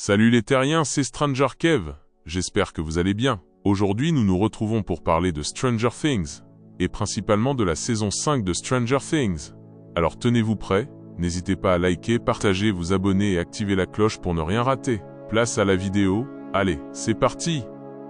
Salut les terriens, c'est Stranger Kev. J'espère que vous allez bien. Aujourd'hui, nous nous retrouvons pour parler de Stranger Things, et principalement de la saison 5 de Stranger Things. Alors tenez-vous prêts, n'hésitez pas à liker, partager, vous abonner et activer la cloche pour ne rien rater. Place à la vidéo, allez, c'est parti!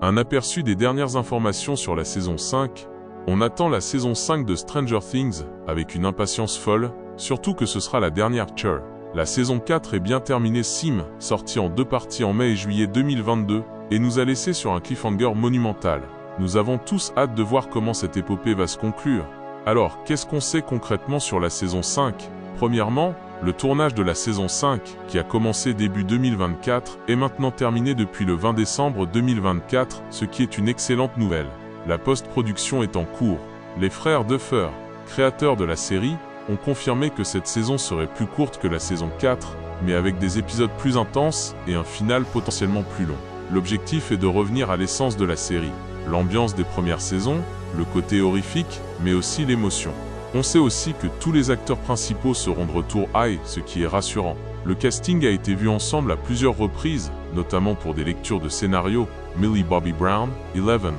Un aperçu des dernières informations sur la saison 5. On attend la saison 5 de Stranger Things avec une impatience folle, surtout que ce sera la dernière Cher. La saison 4 est bien terminée. Sim, sortie en 2 parties en mai et juillet 2022, et nous a laissé sur un cliffhanger monumental. Nous avons tous hâte de voir comment cette épopée va se conclure. Alors, qu'est-ce qu'on sait concrètement sur la saison 5? Premièrement, le tournage de la saison 5, qui a commencé début 2024, est maintenant terminé depuis le 20 décembre 2024, ce qui est une excellente nouvelle. La post-production est en cours. Les frères Duffer, créateurs de la série, ont confirmé que cette saison serait plus courte que la saison 4, mais avec des épisodes plus intenses et un final potentiellement plus long. L'objectif est de revenir à l'essence de la série, l'ambiance des premières saisons, le côté horrifique, mais aussi l'émotion. On sait aussi que tous les acteurs principaux seront de retour, ce qui est rassurant. Le casting a été vu ensemble à plusieurs reprises, notamment pour des lectures de scénarios. Millie Bobby Brown, Eleven,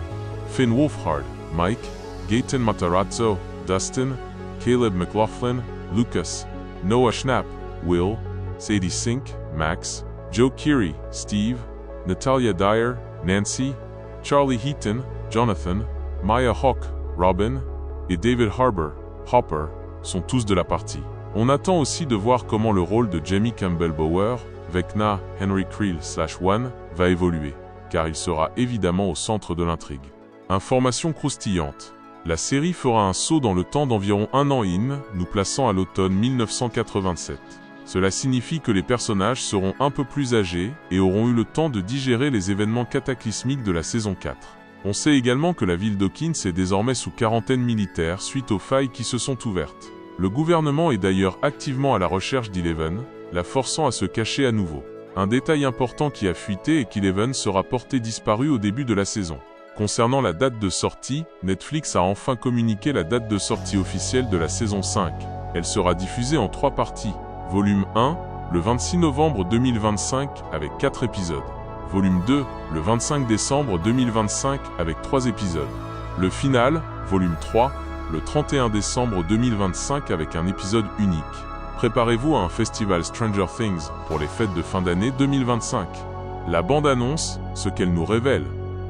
Finn Wolfhard, Mike, Gaten Matarazzo, Dustin, Caleb McLaughlin, Lucas, Noah Schnapp, Will, Sadie Sink, Max, Joe Keery, Steve, Natalia Dyer, Nancy, Charlie Heaton, Jonathan, Maya Hawke, Robin, et David Harbour, Hopper, sont tous de la partie. On attend aussi de voir comment le rôle de Jamie Campbell-Bower, Vecna, Henry Creel/One, va évoluer, car il sera évidemment au centre de l'intrigue. Information croustillante. La série fera un saut dans le temps d'environ 1 an nous plaçant à l'automne 1987. Cela signifie que les personnages seront un peu plus âgés et auront eu le temps de digérer les événements cataclysmiques de la saison 4. On sait également que la ville d'Hawkins est désormais sous quarantaine militaire suite aux failles qui se sont ouvertes. Le gouvernement est d'ailleurs activement à la recherche d'Eleven, la forçant à se cacher à nouveau. Un détail important qui a fuité est qu'Eleven sera porté disparu au début de la saison. Concernant la date de sortie, Netflix a enfin communiqué la date de sortie officielle de la saison 5. Elle sera diffusée en 3 parties. Volume 1, le 26 novembre 2025 avec 4 épisodes. Volume 2, le 25 décembre 2025 avec 3 épisodes. Le final, volume 3, le 31 décembre 2025 avec un épisode unique. Préparez-vous à un festival Stranger Things pour les fêtes de fin d'année 2025. La bande-annonce, ce qu'elle nous révèle,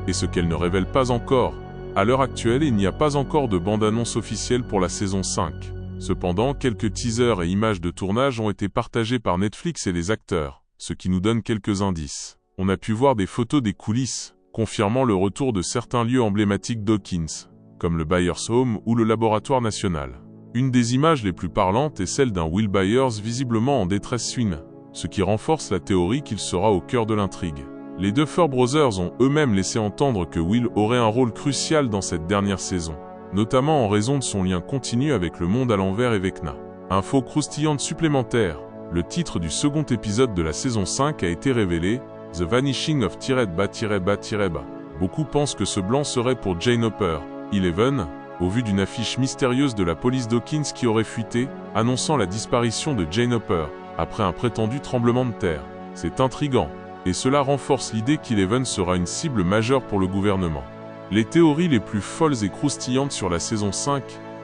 et ce qu'elle ne révèle pas encore. À l'heure actuelle, il n'y a pas encore de bande-annonce officielle pour la saison 5. Cependant, quelques teasers et images de tournage ont été partagés par Netflix et les acteurs, ce qui nous donne quelques indices. On a pu voir des photos des coulisses, confirmant le retour de certains lieux emblématiques d'Hawkins, comme le Byers Home ou le Laboratoire National. Une des images les plus parlantes est celle d'un Will Byers visiblement en détresse suine, ce qui renforce la théorie qu'il sera au cœur de l'intrigue. Les Duffer Brothers ont eux-mêmes laissé entendre que Will aurait un rôle crucial dans cette dernière saison, notamment en raison de son lien continu avec le monde à l'envers et Vecna. Info croustillante supplémentaire, le titre du second épisode de la saison 5 a été révélé, The Vanishing of _Ba. Beaucoup pensent que ce blanc serait pour Jane Hopper, Eleven, au vu d'une affiche mystérieuse de la police d'Hawkins qui aurait fuité, annonçant la disparition de Jane Hopper, après un prétendu tremblement de terre. C'est intriguant. Et cela renforce l'idée qu'Eleven sera une cible majeure pour le gouvernement. Les théories les plus folles et croustillantes sur la saison 5.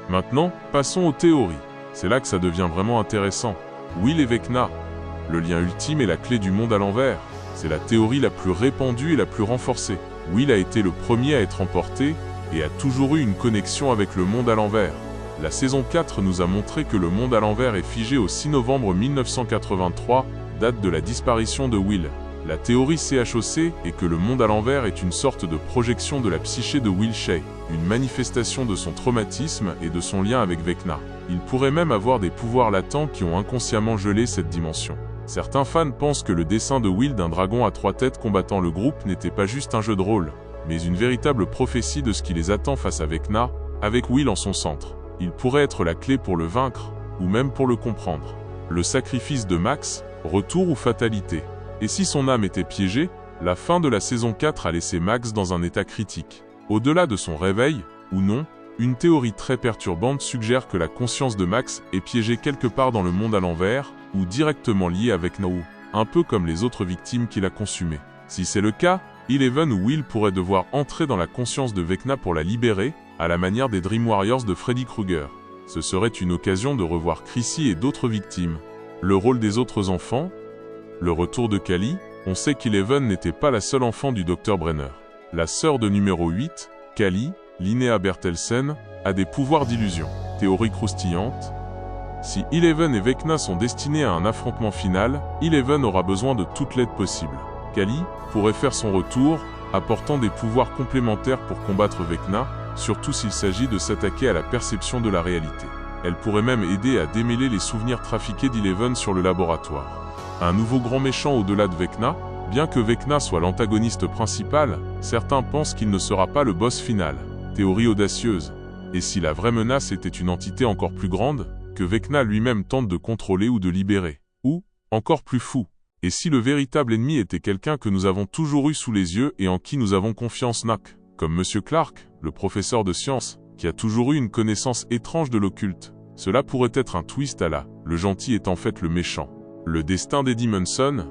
Maintenant, passons aux théories. C'est là que ça devient vraiment intéressant. Will et Vecna. Le lien ultime est la clé du monde à l'envers. C'est la théorie la plus répandue et la plus renforcée. Will a été le premier à être emporté et a toujours eu une connexion avec le monde à l'envers. La saison 4 nous a montré que le monde à l'envers est figé au 6 novembre 1983, date de la disparition de Will. La théorie CHOC est que le monde à l'envers est une sorte de projection de la psyché de Will Shay, une manifestation de son traumatisme et de son lien avec Vecna. Il pourrait même avoir des pouvoirs latents qui ont inconsciemment gelé cette dimension. Certains fans pensent que le dessin de Will d'un dragon à 3 têtes combattant le groupe n'était pas juste un jeu de rôle, mais une véritable prophétie de ce qui les attend face à Vecna, avec Will en son centre. Il pourrait être la clé pour le vaincre, ou même pour le comprendre. Le sacrifice de Max, retour ou fatalité. Et si son âme était piégée, la fin de la saison 4 a laissé Max dans un état critique. Au-delà de son réveil, ou non, une théorie très perturbante suggère que la conscience de Max est piégée quelque part dans le monde à l'envers, ou directement liée avec Noah. un peu comme les autres victimes qu'il a consumées. Si c'est le cas, Eleven ou Will pourraient devoir entrer dans la conscience de Vecna pour la libérer, à la manière des Dream Warriors de Freddy Krueger. Ce serait une occasion de revoir Chrissy et d'autres victimes. Le rôle des autres enfants, le retour de Cally, on sait qu'Eleven n'était pas la seule enfant du Dr Brenner. La sœur de numéro 8, Cally, Linnea Bertelsen, a des pouvoirs d'illusion. Théorie croustillante. Si Eleven et Vecna sont destinés à un affrontement final, Eleven aura besoin de toute l'aide possible. Cally pourrait faire son retour, apportant des pouvoirs complémentaires pour combattre Vecna, surtout s'il s'agit de s'attaquer à la perception de la réalité. Elle pourrait même aider à démêler les souvenirs trafiqués d'Eleven sur le laboratoire. Un nouveau grand méchant au-delà de Vecna. Bien que Vecna soit l'antagoniste principal, certains pensent qu'il ne sera pas le boss final. Théorie audacieuse. Et si la vraie menace était une entité encore plus grande, que Vecna lui-même tente de contrôler ou de libérer? Ou, encore plus fou, et si le véritable ennemi était quelqu'un que nous avons toujours eu sous les yeux et en qui nous avons confiance, comme Monsieur Clark, le professeur de sciences, qui a toujours eu une connaissance étrange de l'occulte? Cela pourrait être un twist à la « le gentil est en fait le méchant ». Le destin d'Eddie Munson?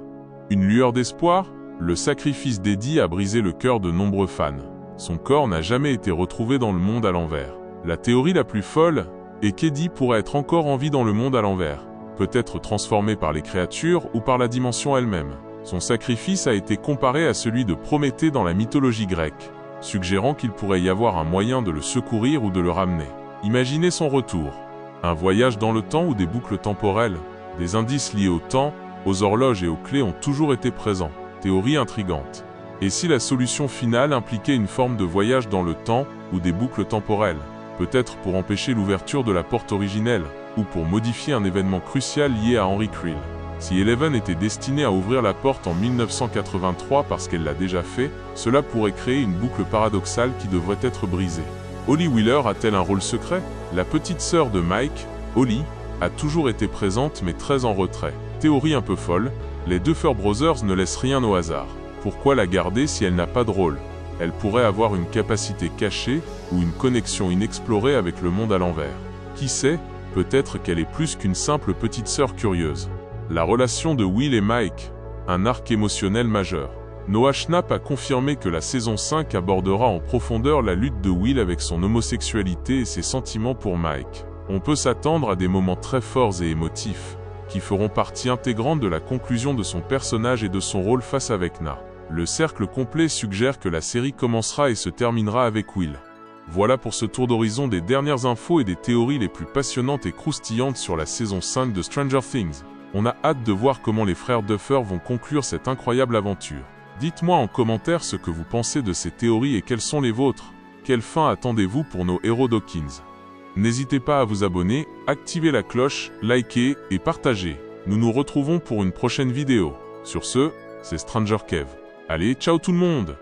Une lueur d'espoir? Le sacrifice d'Eddie a brisé le cœur de nombreux fans. Son corps n'a jamais été retrouvé dans le monde à l'envers. La théorie la plus folle est qu'Eddie pourrait être encore en vie dans le monde à l'envers, peut-être transformé par les créatures ou par la dimension elle-même. Son sacrifice a été comparé à celui de Prométhée dans la mythologie grecque, suggérant qu'il pourrait y avoir un moyen de le secourir ou de le ramener. Imaginez son retour. Un voyage dans le temps ou des boucles temporelles, des indices liés au temps, aux horloges et aux clés ont toujours été présents. Théorie intrigante. Et si la solution finale impliquait une forme de voyage dans le temps ou des boucles temporelles? Peut-être pour empêcher l'ouverture de la porte originelle, ou pour modifier un événement crucial lié à Henry Creel. Si Eleven était destinée à ouvrir la porte en 1983 parce qu'elle l'a déjà fait, cela pourrait créer une boucle paradoxale qui devrait être brisée. Holly Wheeler a-t-elle un rôle secret? La petite sœur de Mike, Holly, a toujours été présente mais très en retrait. Théorie un peu folle, les Duffer Brothers ne laissent rien au hasard. Pourquoi la garder si elle n'a pas de rôle? Elle pourrait avoir une capacité cachée ou une connexion inexplorée avec le monde à l'envers. Qui sait, peut-être qu'elle est plus qu'une simple petite sœur curieuse. La relation de Will et Mike, un arc émotionnel majeur. Noah Schnapp a confirmé que la saison 5 abordera en profondeur la lutte de Will avec son homosexualité et ses sentiments pour Mike. On peut s'attendre à des moments très forts et émotifs, qui feront partie intégrante de la conclusion de son personnage et de son rôle face à Vecna. Le cercle complet suggère que la série commencera et se terminera avec Will. Voilà pour ce tour d'horizon des dernières infos et des théories les plus passionnantes et croustillantes sur la saison 5 de Stranger Things. On a hâte de voir comment les frères Duffer vont conclure cette incroyable aventure. Dites-moi en commentaire ce que vous pensez de ces théories et quelles sont les vôtres. Quelle fin attendez-vous pour nos héros Dawkins? N'hésitez pas à vous abonner, activer la cloche, liker et partager. Nous nous retrouvons pour une prochaine vidéo. Sur ce, c'est Stranger Kev. Allez, ciao tout le monde!